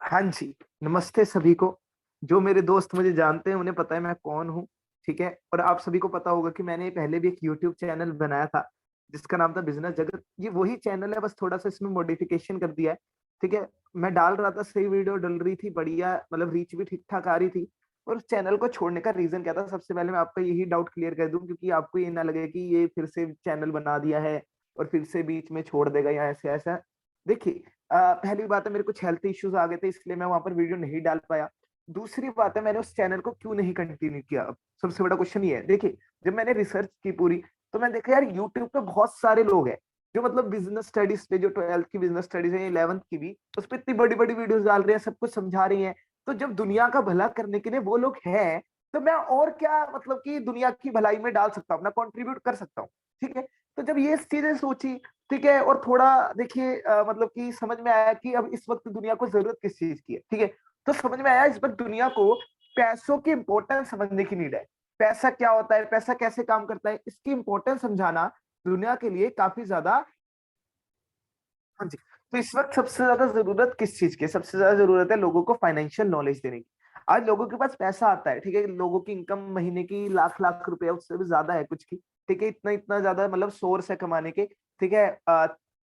हाँ जी, नमस्ते सभी को। जो मेरे दोस्त मुझे जानते हैं उन्हें पता है मैं कौन हूँ, ठीक है? और आप सभी को पता होगा कि मैंने पहले भी एक यूट्यूब चैनल बनाया था, जिसका नाम था बिज़नेस जगत। ये वही चैनल है, बस थोड़ा-सा इसमें मॉडिफिकेशन कर दिया है, ठीक है? मैं डाल रहा था, सही वीडियो डल रही थी, बढ़िया मतलब रीच भी ठीक-ठाक आ रही थी। और उस चैनल को छोड़ने का रीज़न क्या था? सबसे पहले मैं आपका यही डाउट क्लियर कर दूँ, क्योंकि आपको ये ना लगे कि ये फिर से चैनल बना दिया है और फिर से बीच में छोड़ देगा या ऐसे-ऐसा। देखिए, पहली बात है, मेरे कुछ हेल्थ इश्यूज आ गए थे, इसलिए मैं वहां पर वीडियो नहीं डाल पाया। दूसरी बात है, मैंने उस चैनल को क्यों नहीं कंटिन्यू किया। अब सबसे बड़ा क्वेश्चन ये है, देखिए, जब मैंने रिसर्च की पूरी, तो मैंने देखा यार यूट्यूब पे बहुत सारे लोग हैं जो मतलब बिजनेस स्टडीज पे, जो 12th की बिजनेस स्टडीज है, 11th की भी, उस पर इतनी बड़ी बड़ी वीडियोस डाल रहे हैं, सब कुछ समझा रही हैं। तो जब दुनिया का भला करने के लिए वो लोग हैं, तो मैं और क्या मतलब कि दुनिया की भलाई में डाल सकता हूँ, अपना कॉन्ट्रीब्यूट कर सकता हूँ। ठीक है। तो जब ये चीजें सोची, ठीक है, और थोड़ा देखिए, मतलब कि समझ में आया कि अब इस वक्त दुनिया को जरूरत किस चीज की है, ठीक है। तो समझ में आया इस वक्त दुनिया को पैसों की इंपॉर्टेंस समझने की नीड है। पैसा क्या होता है, पैसा कैसे काम करता है, इसकी इंपॉर्टेंस समझाना दुनिया के लिए काफी ज्यादा। हाँ जी। तो इस वक्त सबसे ज्यादा जरूरत किस चीज की है? सबसे ज्यादा जरूरत है लोगों को फाइनेंशियल नॉलेज देने की। आज लोगों के पास पैसा आता है, ठीक है, लोगों की इनकम महीने की लाख लाख रुपए, उससे भी ज्यादा है कुछ की, ठीक है, इतना इतना ज्यादा मतलब सोर्स है कमाने के, ठीक है।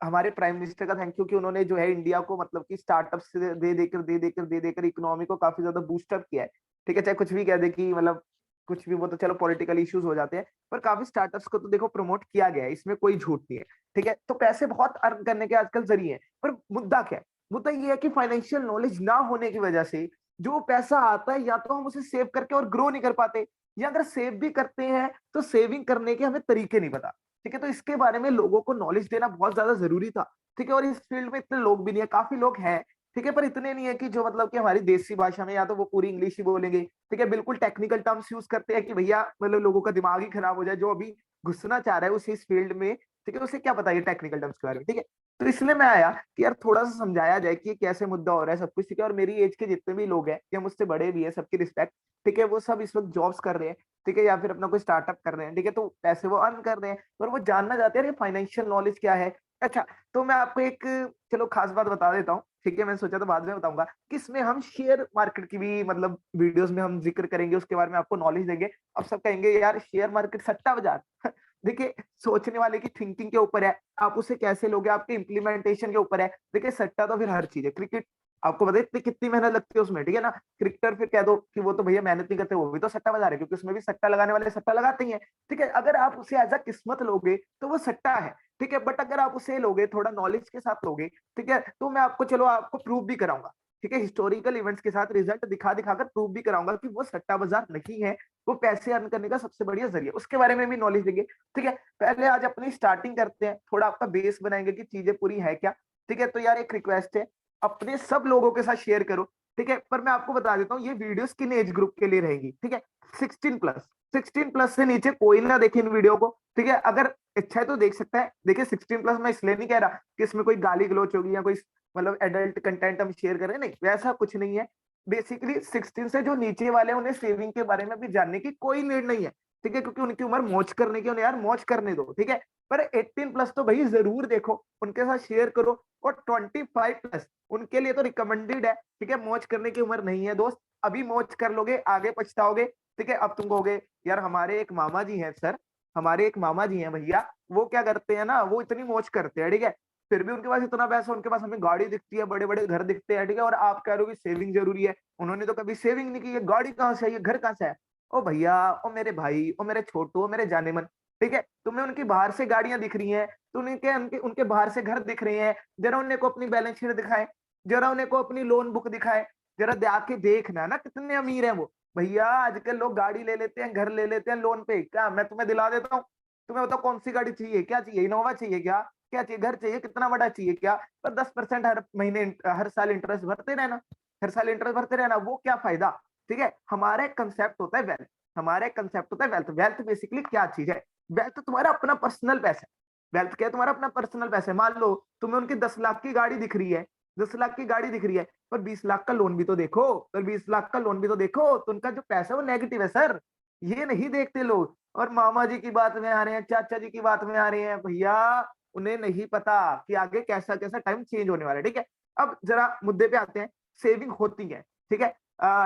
हमारे प्राइम मिनिस्टर का थैंक यू कि उन्होंने जो है इंडिया को मतलब कि स्टार्टअप से दे देकर इकोनॉमी को काफी ज्यादा बूस्ट अप किया है। ठीक है, चाहे कुछ भी कह दे कि मतलब कुछ भी, वो तो चलो पॉलिटिकल इश्यूज हो जाते हैं, पर काफी स्टार्टअप्स को तो देखो प्रमोट किया गया है, इसमें कोई झूठ नहीं है। ठीक है, तो पैसे बहुत अर्न करने के आजकल जरिए हैं, पर मुद्दा क्या है? मुद्दा ये है कि फाइनेंशियल नॉलेज ना होने की वजह से जो पैसा आता है, या तो हम उसे सेव करके और ग्रो नहीं कर पाते, या अगर सेव भी करते हैं तो सेविंग करने के हमें तरीके नहीं पता। ठीक है, तो इसके बारे में लोगों को नॉलेज देना बहुत ज्यादा जरूरी था। ठीक है, और इस फील्ड में इतने लोग भी नहीं है, काफी लोग हैं, ठीक है, पर इतने नहीं है कि जो मतलब कि हमारी देसी भाषा में या तो वो पूरी इंग्लिश ही बोलेंगे, ठीक है, बिल्कुल टेक्निकल टर्म्स यूज करते हैं कि भैया मतलब लोगों का दिमाग ही खराब हो जाए, जो अभी घुसना चाह रहा है उस इस फील्ड में, ठीक है, उसे क्या पता ये टेक्निकल टर्म्स के बारे में, ठीक है। तो इसलिए मैं आया कि यार थोड़ा सा समझाया जाए कि ये कैसे मुद्दा हो रहा है सब कुछ, ठीक है। और मेरी एज के जितने भी लोग हैं या मुझसे बड़े भी हैं, सबकी रिस्पेक्ट, ठीक है, वो सब इस वक्त जॉब्स कर रहे हैं, ठीक है, या फिर अपना कोई स्टार्टअप कर रहे हैं, ठीक है, तो पैसे वो अर्न कर रहे हैं, और वो जानना चाहते हैं ये फाइनेंशियल नॉलेज क्या है। अच्छा, तो मैं आपको एक चलो खास बात बता देता हूँ, ठीक है, मैंने सोचा था बाद में बताऊंगा कि इसमें हम शेयर मार्केट की भी मतलब वीडियोस में हम जिक्र करेंगे, उसके बारे में आपको नॉलेज देंगे। अब सब कहेंगे यार शेयर मार्केट सट्टा बाजार। देखिए, सोचने वाले की थिंकिंग के ऊपर है, आप उसे कैसे लोगे, आपके इम्प्लीमेंटेशन के ऊपर है। देखिए, सट्टा तो फिर हर चीज है, क्रिकेट आपको पता है इतनी कितनी मेहनत लगती है उसमें, ठीक है ना। क्रिकेटर फिर कह दो कि वो तो भैया मेहनत नहीं करते, वो भी तो सट्टा बाजार है, क्योंकि उसमें भी सट्टा लगाने वाले सट्टा लगाते ही हैं। ठीक है, अगर आप उसे एज अ किस्मत लोगे तो वो सट्टा है, ठीक है, बट अगर आप उसे लोगे थोड़ा नॉलेज के साथ लोगे, ठीक है, तो मैं आपको चलो आपको प्रूव भी कराऊंगा, ठीक है, हिस्टोरिकल इवेंट्स के साथ रिजल्ट दिखा दिखाकर प्रूव भी कराऊंगा कि वो सट्टा बाजार नहीं है, वो पैसे अर्न करने का सबसे बढ़िया जरिया, उसके बारे में भी नॉलेज देंगे। ठीक है, पहले आज अपनी स्टार्टिंग करते हैं, थोड़ा आपका बेस बनाएंगे कि चीजें पूरी है क्या। ठीक है, तो यार एक रिक्वेस्ट है, अपने सब लोगों के साथ शेयर करो, ठीक है, पर मैं आपको बता देता हूँ ये वीडियोस किन एज ग्रुप के लिए रहेगी, ठीक है। 16+, 16+ से नीचे कोई ना देखे इन वीडियो को, ठीक है। अगर इच्छा है तो देख सकता है, देखिए 16+ मैं इसलिए नहीं कह रहा कि इसमें कोई गाली गलौच होगी या कोई मतलब एडल्ट कंटेंट हम शेयर कर रहे हैं, नहीं, वैसा कुछ नहीं है। बेसिकली 16 से जो नीचे वाले हैं, उन्हें सेविंग के बारे में भी जानने की कोई नीड नहीं है, ठीक है, क्योंकि उनकी उम्र मौज करने की, उन्हें यार मौज करने दो, ठीक है। पर 18+ तो भाई जरूर देखो, उनके साथ शेयर करो। और 25+ उनके लिए तो रिकमेंडेड है, ठीक है, मौज करने की उम्र नहीं है दोस्त, अभी मौज कर लोगे आगे पछताओगे। ठीक है, अब तुम कहोगे यार हमारे एक मामा जी हैं सर, हमारे एक मामा जी हैं भैया, वो क्या करते हैं ना, वो इतनी मौज करते हैं, ठीक है, फिर भी उनके पास इतना पैसा, उनके पास हमें गाड़ी दिखती है, बड़े बड़े घर दिखते हैं, ठीक है, और आप कह रहे हो कि सेविंग जरूरी है। उन्होंने तो कभी सेविंग नहीं की है, गाड़ी कहाँ से है, ये घर कहाँ से है? ओ भैया, ओ मेरे भाई, ओ मेरे छोटू, ओ मेरे जाने मन, ठीक है, तुम्हें उनकी बाहर से गाड़ियां दिख रही हैं, तो उनके उनके उनके बाहर से घर दिख रहे हैं, जरा उन्हें को अपनी बैलेंस शीट दिखाए, जरा उन्हें को अपनी लोन बुक दिखाए, जरा जाके देखना ना कितने अमीर हैं वो। भैया आजकल लोग गाड़ी ले लेते हैं, घर ले लेते हैं लोन पे, क्या मैं तुम्हें दिला देता हूँ? तुम्हें बताओ कौन सी गाड़ी चाहिए, क्या चाहिए, इनोवा चाहिए क्या, क्या चाहिए, घर चाहिए, कितना बड़ा चाहिए क्या? पर 10% हर महीने हर साल इंटरेस्ट भरते रहना, हर साल इंटरेस्ट भरते रहना, वो क्या फायदा? ठीक है, हमारा एक कंसेप्ट होता है वेल्थ, हमारा एक कंसेप्ट होता है वेल्थ। वेल्थ बेसिकली क्या चीज है? वेल्थ तुम्हारा अपना पर्सनल पैसा है। वेल्थ क्या है? तुम्हारा अपना पर्सनल पैसा है। मान लो तुम्हें उनकी 10 लाख की गाड़ी दिख रही है, 10 लाख की गाड़ी दिख रही है, पर 20 लाख का लोन भी तो देखो, पर 20 लाख का लोन भी तो देखो, तो उनका जो पैसा है वो नेगेटिव है सर, ये नहीं देखते लोग। और मामा जी की बात में आ रहे हैं, चाचा जी की बात में आ रहे हैं, भैया उन्हें नहीं पता कि आगे कैसा कैसा टाइम चेंज होने वाला है, ठीक है। अब जरा मुद्दे पे आते हैं। सेविंग होती है, ठीक है।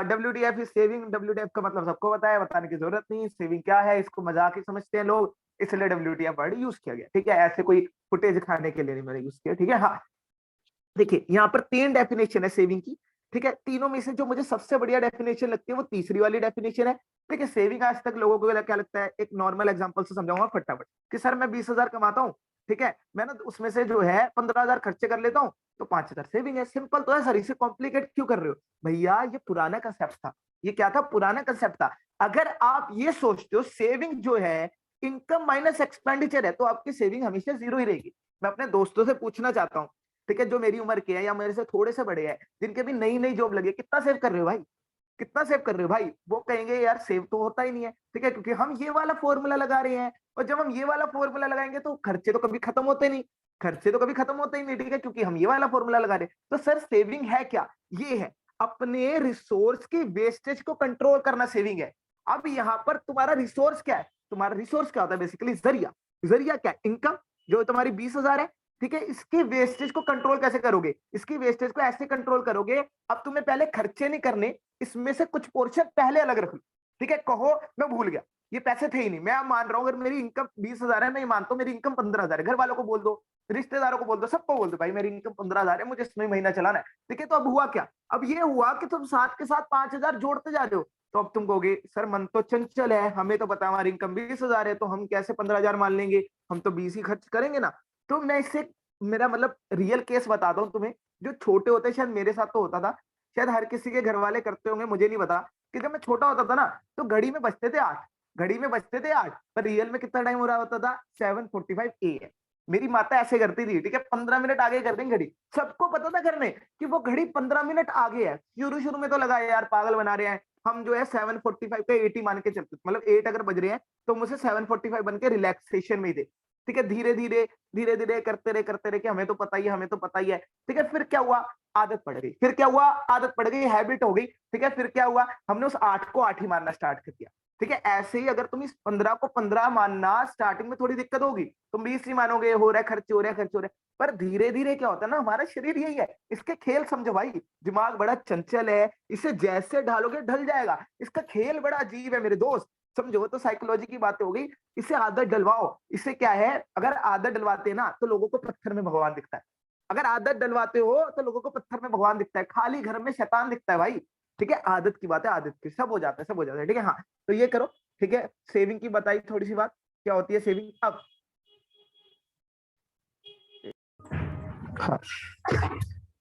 WTF इज सेविंग, WTF का मतलब सबको पता है, बताने की जरूरत नहीं। सेविंग क्या है, इसको मजाक ही समझते हैं लोग, इसलिए WTF वर्ड यूज किया गया, ठीक है। ऐसे कोई फुटेज खाने के लिए नहीं मैंने यूज किया, ठीक है। हाँ, देखिए यहाँ पर 3 डेफिनेशन है सेविंग की, ठीक है। तीनों में से जो मुझे सबसे बढ़िया डेफिनेशन लगती है वो तीसरी वाली डेफिनेशन है। देखिए सेविंग आज तक लोगों को क्या लगता है, एक नॉर्मल एग्जांपल से समझाऊंगा फटाफट, कि सर मैं 20,000 कमाता हूँ, ठीक है, मैं ना उसमें से जो है 15,000 खर्चे कर लेता हूँ, तो 5,000 सेविंग है। सिंपल तो है सर, इसे कॉम्प्लिकेट क्यों कर रहे हो भैया, ये पुराना कंसेप्ट था। ये क्या था, पुराना कंसेप्ट था। अगर आप ये सोचते हो सेविंग जो है इनकम माइनस एक्सपेंडिचर है, तो आपकी सेविंग हमेशा जीरो ही रहेगी। मैं अपने दोस्तों से पूछना चाहता हूँ, ठीक है, जो मेरी उम्र के हैं या मेरे से थोड़े से बड़े हैं, जिनके भी नई नई जॉब लगी है, कितना सेव कर रहे हो भाई, कितना सेव कर रहे हो भाई। वो कहेंगे यार सेव तो होता ही नहीं है, ठीक है, क्योंकि हम ये वाला फॉर्मूला लगा रहे हैं। और जब हम ये वाला फॉर्मूला लगाएंगे तो खर्चे तो कभी खत्म होते नहीं, खर्चे तो कभी खत्म होते ही नहीं, ठीक है, क्योंकि हम ये वाला फॉर्मूला लगा रहे हैं। तो सर सेविंग है क्या, ये है अपने रिसोर्स की वेस्टेज को कंट्रोल करना, सेविंग है। अब यहाँ पर तुम्हारा रिसोर्स क्या है, तुम्हारा रिसोर्स क्या होता है, बेसिकली जरिया। जरिया क्या है, इनकम, जो तुम्हारी 20,000 है, ठीक है। इसके वेस्टेज को कंट्रोल कैसे करोगे, इसकी वेस्टेज को ऐसे कंट्रोल करोगे, अब तुम्हें पहले खर्चे नहीं करने, इसमें से कुछ पोर्शन पहले अलग रख लो, ठीक है। कहो मैं भूल गया, ये पैसे थे ही नहीं, मैं मान रहा हूं अगर मेरी इनकम 20,000 है, मैं मानता हूं मेरी इनकम 15,000 है, घर वालों को बोल दो, रिश्तेदारों को बोल दो, सबको बोल दो भाई मेरी इनकम 15,000 है, मुझे इसमें महीना चलाना है, ठीक है। तो अब हुआ क्या, अब ये हुआ कि तुम साथ के साथ 5,000 जोड़ते जा रहे हो। तो अब तुम कहोगे सर मन तो चंचल है, हमें तो पता है हमारी इनकम 20,000 है, तो हम कैसे 15,000 मान लेंगे, हम तो 20 ही खर्च करेंगे ना। तो मैं इससे मेरा मतलब रियल केस बताता हूँ तुम्हें, जो छोटे होते, शायद मेरे साथ तो होता था, शायद हर किसी के घर वाले करते होंगे, मुझे नहीं पता, कि जब मैं छोटा होता था ना, तो घड़ी में बजते थे 8, घड़ी में बजते थे 8, पर रियल में कितना टाइम हो रहा होता था, 7:45 AM। मेरी माता ऐसे करती थी, ठीक है, 15 मिनट आगे कर देंगे घड़ी, सबको पता था घर में कि वो घड़ी 15 मिनट आगे है। शुरू शुरू में तो लगा यार पागल बना रहे हैं, हम जो है 7:45 पे 80 मान के चलते, मतलब 8 अगर बज रहे हैं तो मुझे 7:45 बन के रिलैक्सेशन में ही थे, ठीक है। धीरे धीरे करते रहे कि हमें तो पता ही है, हमें तो पता ही है, ठीक है। फिर क्या हुआ, आदत पड़ गई, फिर क्या हुआ, आदत पड़ गई, हैबिट हो गई, ठीक है। फिर क्या हुआ, हमने उस 8 को 8 ही मानना स्टार्ट कर दिया, ठीक है। ऐसे ही अगर तुम इस 15 को 15 मानना, स्टार्टिंग में थोड़ी दिक्कत होगी, तुम 20 ही मानोगे, हो रहा है खर्च, हो रहा है खर्च, हो रहा है, पर धीरे धीरे क्या होता है ना, हमारा शरीर यही है, इसके खेल समझो भाई, दिमाग बड़ा चंचल है, इसे जैसे ढालोगे ढल जाएगा, इसका खेल बड़ा अजीब है मेरे दोस्त, समझो। वो तो साइकोलॉजी की बातें हो गई, इसे आदत डलवाओ। इससे क्या है, अगर आदत डलवाते हैं ना तो लोगों को पत्थर में भगवान दिखता है, अगर आदत डलवाते हो तो लोगों को पत्थर में भगवान दिखता है, खाली घर में शैतान दिखता है भाई, ठीक है। आदत की बात है, आदत की, सब हो जाता है, सब हो जाता है, ठीक है। हाँ, तो ये करो, ठीक है। सेविंग की बताई थोड़ी सी बात, क्या होती है सेविंग। अब हाँ,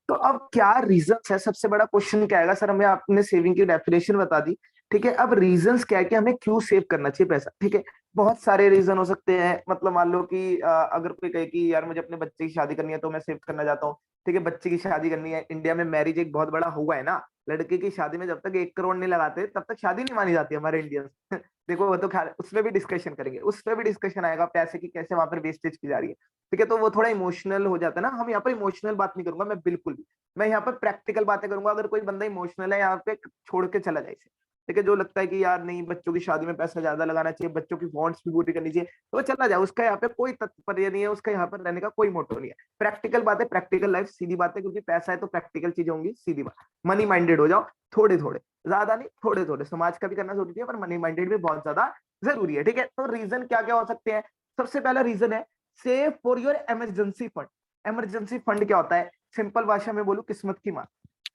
तो अब क्या रीजन है, सबसे बड़ा क्वेश्चन क्या आएगा, सर हमें आपने सेविंग की डेफिनेशन बता दी, ठीक है। अब रीजंस क्या है कि हमें क्यों सेव करना चाहिए पैसा, ठीक है। बहुत सारे रीजन हो सकते हैं, मतलब मान लो कि अगर कोई कहे कि यार मुझे अपने बच्चे की शादी करनी है तो मैं सेव करना चाहता हूँ, ठीक है। बच्चे की शादी करनी है, इंडिया में मैरिज एक बहुत बड़ा हुआ है ना, लड़के की शादी में जब तक 1 करोड़ नहीं लगाते तब तक शादी नहीं मानी जाती हमारे इंडियंस देखो वो तो ख्याल, उसमें भी डिस्कशन करेंगे, उसमें भी डिस्कशन आएगा पैसे की, कैसे वहां पर वेस्टेज की जा रही है, ठीक है। तो वो थोड़ा इमोशनल हो जाता है ना, हम यहाँ पर इमोशनल बात नहीं करूंगा मैं बिल्कुल भी, मैं यहाँ पर प्रैक्टिकल बातें करूंगा। अगर कोई बंदा इमोशनल है यहाँ पे, छोड़ के चला जाए इसे, ठीक है। जो लगता है कि यार नहीं बच्चों की शादी में पैसा ज्यादा लगाना चाहिए, बच्चों की वांट्स भी पूरी करनी चाहिए, तो वो चला जाए, उसका यहाँ पे कोई तात्पर्य नहीं है, उसका यहाँ पर रहने का कोई मोटो नहीं है। प्रैक्टिकल बात है, प्रैक्टिकल लाइफ, सीधी बात है, क्योंकि पैसा है तो प्रैक्टिकल चीजें होंगी, सीधी बात। मनी माइंडेड हो जाओ, थोड़े थोड़े, ज्यादा नहीं, थोड़े थोड़े, समाज का भी करना जरूरी है पर मनी माइंडेड भी बहुत ज्यादा जरूरी है, ठीक है। तो रीजन क्या क्या हो सकते हैं, सबसे पहला रीजन है save for your emergency fund. Emergency fund क्या होता है, सिंपल भाषा में बोलूं किस्मत की मार,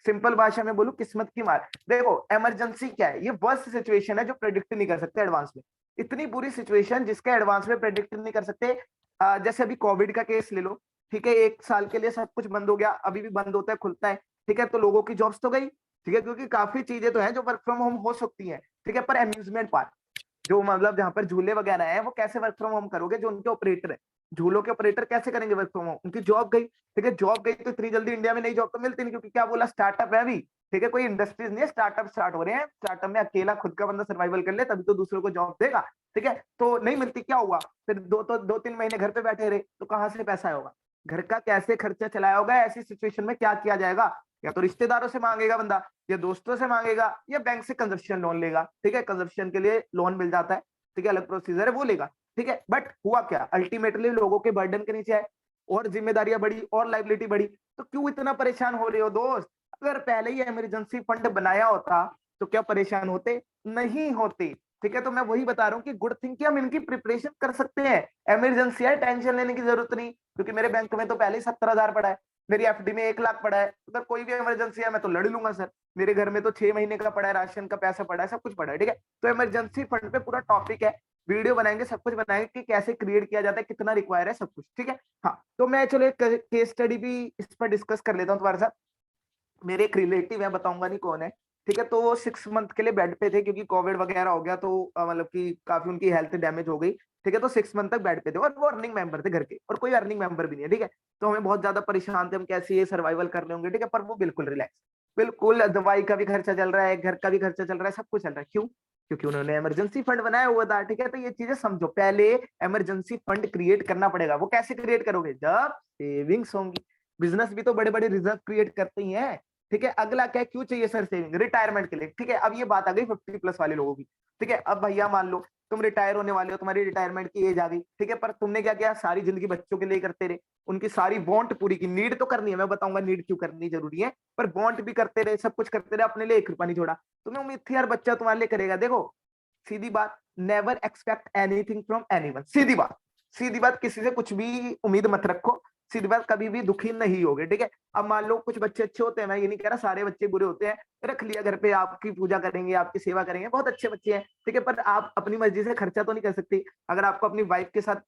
सिंपल भाषा में बोलूं किस्मत की मार। देखो इमरजेंसी क्या है, ये वर्स्ट सिचुएशन है जो प्रेडिक्ट नहीं कर सकते एडवांस में, इतनी बुरी सिचुएशन जिसका एडवांस में प्रेडिक्ट नहीं कर सकते। जैसे अभी कोविड का केस ले लो, ठीक है, 1 साल के लिए सब कुछ बंद हो गया, अभी भी बंद होता है खुलता है, ठीक है। तो लोगों की जॉब्स तो गई, ठीक है, क्योंकि काफी चीजें तो हैं जो वर्क फ्रॉम होम हो सकती हैं, ठीक है। पर अम्यूजमेंट पार्क, जो मतलब जहां पर झूले वगैरह है, वो कैसे वर्क फ्रॉम होम करोगे, जो उनके ऑपरेटर है, झूलों के ऑपरेटर कैसे करेंगे वर्क फ्रॉम होम, उनकी जॉब गई, ठीक है। जॉब गई तो इतनी जल्दी इंडिया में नई जॉब तो मिलती नहीं, क्योंकि क्या बोला, स्टार्टअप है अभी, ठीक है, कोई इंडस्ट्रीज नहीं है, स्टार्टअप स्टार्ट हो रहे हैं, स्टार्टअप में अकेला खुद का बंदा सर्वाइवल कर ले तभी तो दूसरों को जॉब देगा, ठीक है। तो नहीं मिलती, क्या हुआ, फिर 2-3 महीने घर पे बैठे रहे, तो कहां से पैसा होगा, घर का कैसे खर्चा चलाया होगा, ऐसी सिचुएशन में क्या किया जाएगा, या तो रिश्तेदारों से मांगेगा बंदा, या दोस्तों से मांगेगा, या बैंक से कंजप्शन लोन लेगा, ठीक है। कंजप्शन के लिए लोन मिल जाता है, ठीक है, अलग प्रोसीजर है, वो लेगा, ठीक है। बट हुआ क्या, अल्टीमेटली लोगों के बर्डन के नीचे है, और जिम्मेदारियां बढ़ी और लाइबिलिटी बढ़ी, तो क्यों इतना परेशान हो रहे हो दोस्त, अगर पहले ही इमरजेंसी फंड बनाया होता तो क्या परेशान होते? नहीं होते। ठीक है, तो मैं वही बता रहा हूँ कि गुड थिंग कि हम इनकी प्रिपरेशन कर सकते हैं। इमरजेंसी है, टेंशन लेने की जरूरत नहीं, क्योंकि मेरे बैंक में तो पहले ही 70,000 पड़ा है, मेरी एफडी में 1 लाख पड़ा है। अगर कोई भी इमरजेंसी है मैं तो लड़ लूंगा सर। मेरे घर में तो 6 महीने का पड़ा है, राशन का पैसा पड़ा है, सब कुछ पड़ा है। ठीक है, तो इमरजेंसी फंड पे पूरा टॉपिक है, वीडियो बनाएंगे, सब कुछ बनाएंगे कि कैसे क्रिएट किया जाता है, कितना रिक्वायर है, सब कुछ। ठीक है, हाँ, तो मैं चलो एक केस स्टडी भी इस पर डिस्कस कर लेता हूँ तुम्हारे साथ। मेरे एक रिलेटिव है, बताऊंगा नहीं कौन है। ठीक है, तो वो 6 मंथ के लिए बेड पे थे, क्योंकि कोविड वगैरह हो गया, तो मतलब कि काफी उनकी हेल्थ डैमेज हो गई। ठीक है, तो 6 मंथ तक बेड पे थे, और वो अर्निंग मेंबर थे घर के, और कोई अर्निंग मेंबर भी नहीं है। ठीक है, तो हमें बहुत ज्यादा परेशान थे, हम कैसे ये सर्वाइवल कर रहे होंगे। ठीक है, पर वो बिल्कुल रिलैक्स, बिल्कुल, दवाई का भी खर्चा चल रहा है, घर का भी खर्चा चल रहा है, सब कुछ चल रहा है। क्यों? क्योंकि उन्होंने इमरजेंसी फंड बनाया हुआ था। ठीक है, तो ये चीजें समझो, पहले इमरजेंसी फंड क्रिएट करना पड़ेगा। वो कैसे क्रिएट करोगे? जब सेविंग्स होंगी। बिजनेस भी तो बड़े बड़े रिजर्व क्रिएट करते ही हैं। ठीक है, अगला क्या है, क्यों चाहिए सर सेविंग? रिटायरमेंट के लिए। ठीक है, अब ये बात आ गई 50+ वाले लोगों की। ठीक है, अब भैया मान लो तुम रिटायर होने वाले हो, तुम्हारी रिटायरमेंट की एज आ गई। ठीक है, पर तुमने क्या किया, सारी जिंदगी बच्चों के लिए करते रहे, उनकी सारी वांट पूरी की। नीड तो करनी है, मैं बताऊंगा नीड क्यों करनी जरूरी है, पर वांट भी करते रहे, सब कुछ करते रहे, अपने लिए 1 रुपया नहीं छोड़ा। तुम्हें उम्मीद थी यार बच्चा तुम्हारे लिए करेगा। देखो, सीधी बात, never expect anything from anyone. सीधी बात, सीधी बात, किसी से कुछ भी उम्मीद मत रखो। सीधी बात, कभी भी दुखी नहीं होगे। ठीक है, अब मान लो कुछ बच्चे अच्छे होते हैं, मैं ये नहीं कह रहा सारे बच्चे बुरे होते हैं, रख लिया घर पे, आपकी पूजा करेंगे, आपकी सेवा करेंगे, बहुत अच्छे बच्चे हैं। ठीक है, पर आप अपनी मर्जी से खर्चा तो नहीं कर सकती। अगर आपको अपनी वाइफ के साथ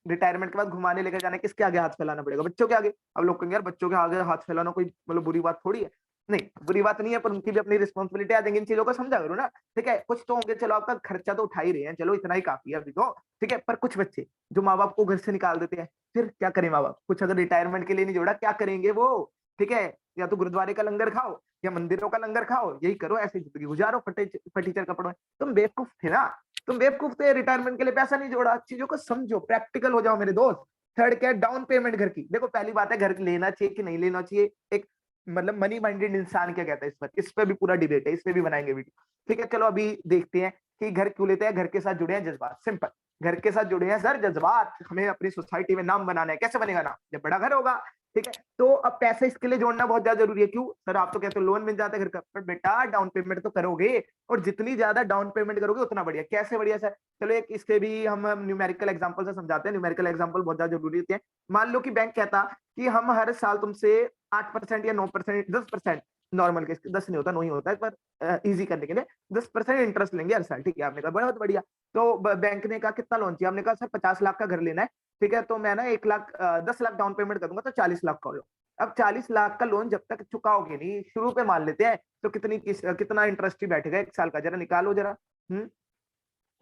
रिटायरमेंट के बाद घुमाने लेकर जाना है, किसके आगे हाथ फैलाना पड़ेगा? बच्चों के आगे। अब लोग कहेंगे यार बच्चों के आगे हाथ फैलाना कोई मतलब बुरी बात थोड़ी है। नहीं, बुरी बात नहीं है, पर उनकी भी अपनी रिस्पॉन्सिबिलिटी आ जाएंगी, इन चीजों को समझा करो ना। ठीक है, कुछ तो होंगे, चलो आपका खर्चा तो उठा ही रहे हैं, चलो इतना ही काफी है अभी तो। ठीक है, पर कुछ बच्चे जो माँ बाप को घर से निकाल देते हैं, फिर क्या करें माँ बाप? कुछ अगर रिटायरमेंट के लिए नहीं जोड़ा, क्या करेंगे वो? ठीक है, या तो गुरुद्वारे का लंगर खाओ, या मंदिरों का लंगर खाओ, यही करो, ऐसी जिंदगी गुजारो फटीचर कपड़ों में। तुम बेवकूफ थे ना, तुम बेवकूफ थे, रिटायरमेंट के लिए पैसा नहीं जोड़ा। चीजों को समझो, प्रैक्टिकल हो जाओ मेरे दोस्त। थर्ड क्या है, डाउन पेमेंट घर की। देखो, पहली बात है, घर लेना चाहिए कि नहीं लेना चाहिए, एक मतलब मनी माइंडेड इंसान क्या कहता है इस पर भी पूरा डिबेट है, इस पे भी बनाएंगे वीडियो। ठीक है, चलो अभी देखते हैं कि घर क्यों लेते हैं। घर के साथ जुड़े हैं जज्बात, सिंपल। घर के साथ जुड़े हैं सर जज्बात, हमें अपनी सोसाइटी में नाम बनाना है। कैसे बनेगा नाम? जब बड़ा घर होगा। ठीक है, तो अब पैसे इसके लिए जोड़ना बहुत ज्यादा जरूरी है। क्यों सर? आप तो कहते हो लोन मिल जाता है घर का, पर बेटा डाउन पेमेंट तो करोगे, और जितनी ज्यादा डाउन पेमेंट करोगे उतना बढ़िया। कैसे बढ़िया सर? चलो एक इसके भी हम न्यूमेरिकल एग्जांपल से समझाते हैं। न्यूमेरिकल एग्जांपल बहुत ज्यादा जरूरी होते हैं। मान लो कि बैंक कहता कि हम हर साल तुमसे 8% या 9%, 10%, नॉर्मल केस 10 नहीं होता, 9 ही होता है, पर इजी करने के लिए 10% इंटरेस्ट लेंगे हर साल। ठीक है, आपने कहा बहुत बढ़िया। तो बैंक ने कहा कितना लोन चाहिए? हमने कहा सर 50 लाख का घर लेना है। ठीक है, तो मैं ना 1 लाख 10 लाख डाउन पेमेंट करूंगा, तो 40 लाख का लो। अब 40 लाख का लोन जब तक चुकाओगे नहीं, शुरू पे मान लेते हैं, तो कितना इंटरेस्ट ही बैठेगा 1 साल का? जरा निकालो जरा।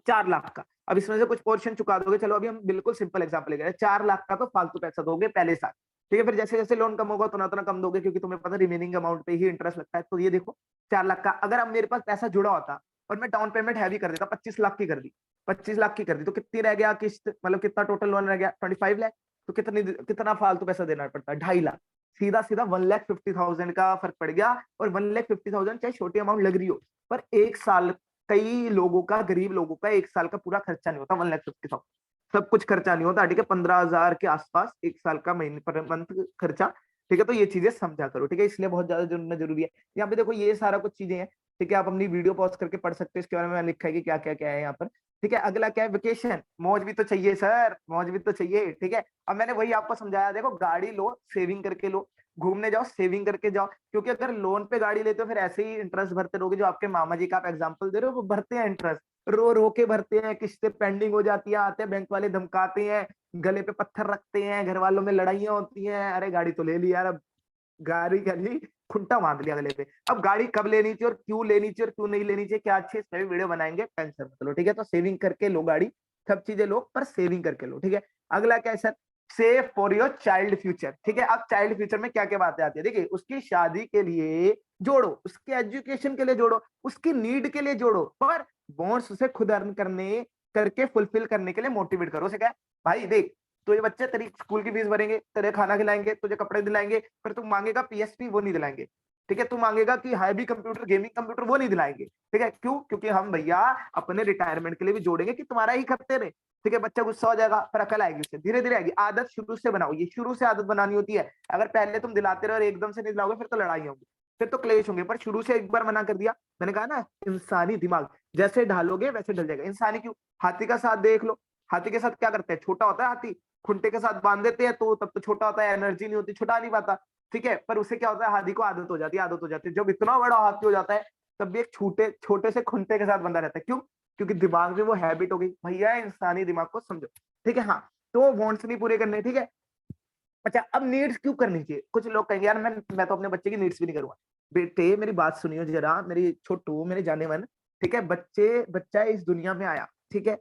4 लाख का। अब इसमें से कुछ पोर्शन चुका दोगे, चलो अभी हम बिल्कुल सिंपल एग्जांपल लेंगे, 4 लाख का तो फालतू पैसा दोगे पहले साल। ठीक है, फिर जैसे जैसे लोन कम होगा उतना उतना कम दोगे, क्योंकि तुम्हें पता रिमेनिंग अमाउंट पे ही इंटरेस्ट लगता है। तो ये देखो, 4 लाख का अगर अब मेरे पास पैसा जुड़ा होता और मैं डाउन पेमेंट हैवी कर देता, 25 लाख की कर दी, 25 लाख की कर दी, तो कितनी रह गया किस्त, मतलब कितना टोटल लोन रह गया? 25 लाख। तो कितना फालतू पैसा देना पड़ता है? 2.5 लाख। सीधा सीधा 1,50,000 का फर्क पड़ गया। और 1,50,000 चाहे छोटी अमाउंट लग रही हो, पर एक साल, कई लोगों का, गरीब लोगों का 1 साल का पूरा खर्चा नहीं होता 1,50,000। सब कुछ खर्चा नहीं होता। ठीक है, 15,000 के आसपास 1 साल का महीने पर मंथ खर्चा। ठीक है, तो ये चीजें समझा करो। ठीक है, इसलिए बहुत ज्यादा जानना जरूरी है। यहाँ पे देखो ये सारा कुछ चीजें हैं। ठीक है, आप अपनी वीडियो पॉज करके पढ़ सकते हो, इसके बारे में लिखा है कि क्या क्या क्या है यहाँ पर। ठीक है, अगला क्या है, वेकेशन। मौज भी तो चाहिए सर, मौज भी तो चाहिए। ठीक है, अब मैंने वही आपको समझाया, देखो गाड़ी लो सेविंग करके लो, घूमने जाओ सेविंग करके जाओ। क्योंकि अगर लोन पे गाड़ी लेते हो फिर ऐसे ही इंटरेस्ट भरते रहोगे। जो आपके मामा जी का आप एग्जांपल दे रहे हो, वो भरते हैं इंटरेस्ट, रो रो के भरते हैं, किस्तें पेंडिंग हो जाती है, आते हैं बैंक वाले धमकाते हैं, गले पे पत्थर रखते हैं, घर वालों में लड़ाइयां होती हैं, अरे गाड़ी तो ले ली यार, अब गाड़ी का नहीं, खुंटा बांध लिया गले पे। अब गाड़ी कब लेनी चाहिए और क्यों लेनी चाहिए और क्यों नहीं लेनी चाहिए, क्या अच्छी, इस पे भी वीडियो बनाएंगे, टेंशन मत लो। ठीक है, तो सेविंग करके लो गाड़ी, सब चीजें लो, पर सेविंग करके लो। ठीक है, अगला क्या है sir, save for your child future. ठीक है, अब चाइल्ड फ्यूचर में क्या क्या बातें आती है, देखिए उसकी शादी के लिए जोड़ो, उसके एजुकेशन के लिए जोड़ो, उसकी नीड के लिए जोड़ो, पर बॉन्ड्स उसे खुद अर्न करने करके फुलफिल करने के लिए मोटिवेट करो। उसे क्या है, भाई देख, तो ये बच्चे तेरी स्कूल की फीस भरेंगे, तेरे खाना खिलाएंगे, तुझे कपड़े दिलाएंगे, फिर तू मांगेगा पीएसपी, वो नहीं दिलाएंगे। ठीक है, तू मांगेगा कि हैवी कंप्यूटर, गेमिंग कंप्यूटर, वो नहीं दिलाएंगे। ठीक है, क्यों? क्योंकि हम भैया अपने रिटायरमेंट के लिए भी जोड़ेंगे कि तुम्हारा ही करते रहे। ठीक है, बच्चा गुस्सा हो जाएगा, पर अकल आएगी उसे, धीरे धीरे आएगी। आदत शुरू से बनाओ, ये शुरू से आदत बनानी होती है। अगर पहले तुम दिलाते रहो और एकदम से नहीं दिलाओगे, फिर तो लड़ाई होगी। फिर तो क्लेश होंगे, पर शुरू से एक बार मना कर दिया। मैंने कहा ना, इंसानी दिमाग जैसे ढालोगे वैसे ढल जाएगा। इंसानी क्यों, हाथी का साथ देख लो, हाथी के साथ क्या करते हैं, छोटा होता है हाथी, खुंटे के साथ बांध देते हैं तो तब तो छोटा होता है, एनर्जी नहीं होती, छुटा नहीं पाता, ठीक है। पर उससे क्या होता है, हाथी को आदत हो जाती है, आदत हो जाती है, जब इतना बड़ा हाथी हो जाता है तब भी एक छोटे छोटे से खुंटे के साथ बंधा रहता है। क्यों, क्योंकि दिमाग में वो हैबिट हो गई। भैया इंसानी दिमाग को समझो, ठीक है। हाँ, तो वांट्स नहीं पूरे करने, ठीक है। अच्छा, अब नीड्स क्यों करनी चाहिए, कुछ लोग कहेंगे यार मैं तो अपने बच्चे की नीड्स भी नहीं करूंगा। बेटे मेरी बात सुनियो जरा, मेरी छोटू, मेरे जाने मन, ठीक है। बच्चा इस दुनिया में आया, ठीक है,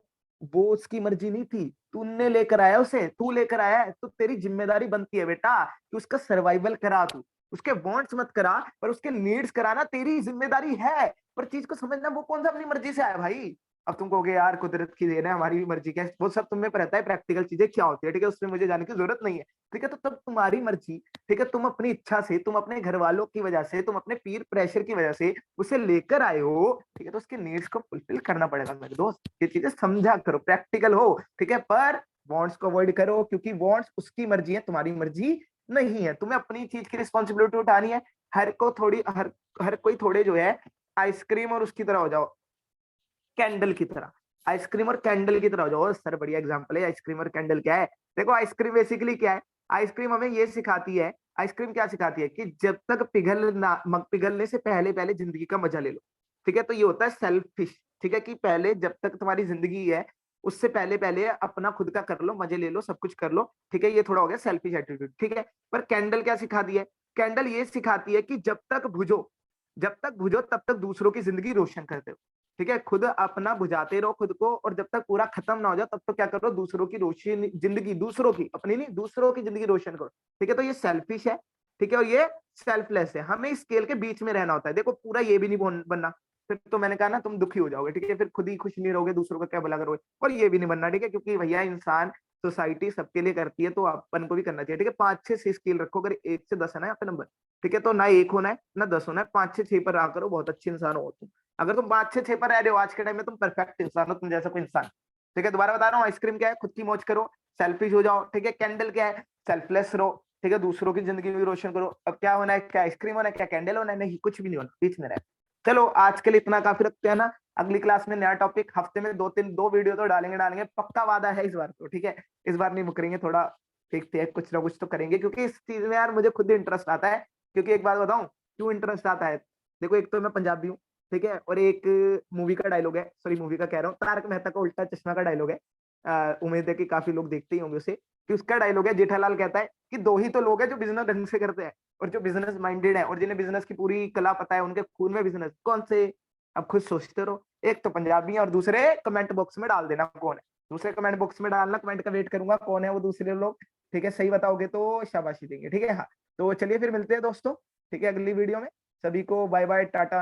वो उसकी मर्जी नहीं थी, तूने लेकर आया उसे, तू लेकर आया है, तो तेरी जिम्मेदारी बनती है बेटा कि उसका सर्वाइवल करा तू। उसके वांट्स मत करा, पर उसके नीड्स कराना तेरी जिम्मेदारी है। पर चीज को समझना, वो कौन सा अपनी मर्जी से आया भाई। अब तुम कहोगे यार कुदरत की देन है, हमारी भी मर्जी क्या है, वो सब तुम्हें पर रहता है, प्रैक्टिकल चीजें क्या होती है, ठीक है, उसमें मुझे जाने की जरूरत नहीं है, ठीक है। तो तब तुम्हारी मर्जी, ठीक है, तुम अपनी इच्छा से, तुम अपने घर वालों की वजह से, तुम अपने पीर प्रेशर की वजह से उसे लेकर आए हो, ठीक है, तो उसके नीड्स को फुलफिल करना पड़ेगा मेरे दोस्त। ये चीजें समझा करो, प्रैक्टिकल हो, ठीक है। पर वांट्स को अवॉइड करो, क्योंकि वांट्स उसकी मर्जी है, तुम्हारी मर्जी नहीं है। तुम्हें अपनी चीज की रिस्पॉन्सिबिलिटी उठानी है। हर कोई थोड़े जो है आइसक्रीम और उसकी तरह हो जाओ, कैंडल की तरह, आइसक्रीम और कैंडल की तरह हो जाओ। सर बढ़िया एग्जांपल है, आइसक्रीम और कैंडल क्या है। देखो आइसक्रीम बेसिकली क्या है, आइसक्रीम हमें ये सिखाती है, आइसक्रीम क्या सिखाती है कि जब तक पिघलने से पहले पहले जिंदगी का मजा ले लो, ठीक है। तो ये होता है सेल्फिश, ठीक है, कि पहले जब तक तुम्हारी जिंदगी है उससे पहले पहले अपना खुद का कर लो, मजे ले लो, सब कुछ कर लो, ठीक है। ये थोड़ा हो गया सेल्फिश एटीट्यूड, ठीक है। पर कैंडल क्या सिखाती है, कैंडल ये सिखाती है कि जब तक बुझो तब तक दूसरों की जिंदगी रोशन करते हो, ठीक है। खुद अपना बुझाते रहो खुद को, और जब तक पूरा खत्म ना हो जाए तब तक क्या करो, दूसरों की रोशनी जिंदगी, दूसरों की, अपनी नहीं, दूसरों की जिंदगी रोशन करो, ठीक है। तो ये सेल्फिश है, ठीक है, और ये सेल्फलेस है। हमें इस स्केल के बीच में रहना होता है। देखो पूरा ये भी नहीं बनना, फिर तो मैंने कहा ना तुम दुखी हो जाओगे, ठीक है, फिर खुद ही खुश नहीं रहोगे, दूसरों का क्या भला करोगे। और ये भी नहीं बनना, ठीक है, क्योंकि भैया इंसान, सोसाइटी सबके लिए करती है, तो अपन को भी करना चाहिए, ठीक है। 5 6 स्केल रखो, अगर 1 से 10 है ना यहाँ पे नंबर, ठीक है, तो ना 1 होना है ना 10 होना है, 5 से 6 पर रहा करो, बहुत अच्छे इंसान हो तुम। अगर तुम 5 से 6 पर रह रहे हो आज के टाइम में, तुम परफेक्ट इंसान हो, तुम जैसा कोई इंसान, ठीक है। दोबारा बता रहा हूँ, आइसक्रीम क्या है, खुद की मौज करो, सेल्फिश हो जाओ, ठीक है। कैंडल क्या है, सेल्फलेस रहो, ठीक है, दूसरों की जिंदगी भी रोशन करो। अब क्या होना है, क्या आइसक्रीम होना है, क्या कैंडल होना है, नहीं कुछ भी नहीं होना, बीच में रहे। चलो आज के लिए इतना काफी रखते हैं ना, अगली क्लास में नया टॉपिक, हफ्ते में 2 वीडियो तो डालेंगे पक्का, वादा है इस बार तो, ठीक है। इस बार नहीं मुकरेंगे, थोड़ा देखते हैं, कुछ ना कुछ तो करेंगे, क्योंकि इस चीज में यार मुझे खुद इंटरेस्ट आता है। क्योंकि एक बात बताऊं क्यों इंटरेस्ट आता है, देखो एक तो मैं पंजाबी हूँ, ठीक है, और एक मूवी का डायलॉग है, सॉरी मूवी का कह रहा हूँ, तारक मेहता का उल्टा चश्मा का डायलॉग है, उम्मीद है कि काफी लोग देखते ही होंगे उसे, कि उसका डायलॉग है, जेठालाल कहता है कि दो ही तो लोग हैं जो बिजनेस ढंग से करते हैं, और जो बिजनेस माइंडेड है, और जिन्हें बिजनेस की पूरी कला पता है, उनके खून में बिजनेस, कौन से। अब खुद सोचते रहो, एक तो पंजाबी है, और दूसरे कमेंट बॉक्स में डाल देना कौन है, दूसरे कमेंट बॉक्स में डालना, कमेंट का वेट करूंगा कौन है वो दूसरे लोग, ठीक है। सही बताओगे तो शाबाशी देंगे, ठीक है। हाँ, तो चलिए फिर मिलते हैं दोस्तों, ठीक है, अगली वीडियो में। सभी को बाय बाय, टाटा।